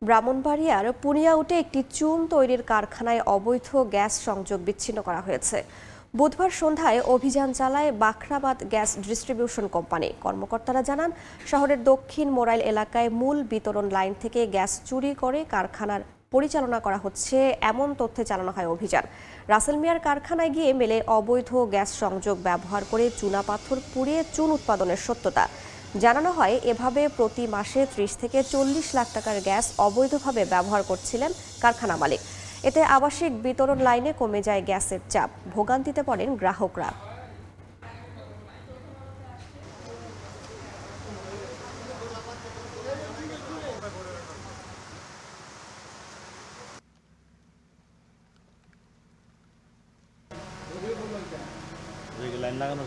ব্রাহ্মণবাড়িয়ার পুনিয়াউটে একটি চুন তৈরির কারখানায় অবৈধ গ্যাস সংযোগ বিচ্ছিন্ন করা হয়েছে। বুধবার সন্ধ্যায় অভিযান চালায় বাখরাবাদ গ্যাস ডিস্ট্রিবিউশন কোম্পানি। কর্মকর্তারা জানান, শহরের দক্ষিণ মোরাইল এলাকায় মূল বিতরণ লাইন থেকে গ্যাস চুরি করে কারখানার পরিচালনা করা হচ্ছে এমন তথ্যে চালানো হয় অভিযান। রাসেল মিয়ার কারখানায় গিয়ে মেলে অবৈধ গ্যাস সংযোগ ব্যবহার করে চুনাপাথর পুড়িয়ে চুন উৎপাদনের সত্যতা। জানানো হয়, এভাবে প্রতি মাসে ৩০ থেকে ৪০ লাখ টাকার গ্যাস অবৈধভাবে ব্যবহার করছিলেন কারখানা মালিক। এতে আবাসিক বিতরণ লাইনে কমে যায় গ্যাসের চাপ, ভোগান্তিতে পড়েন গ্রাহকরা। লাইন লাগানো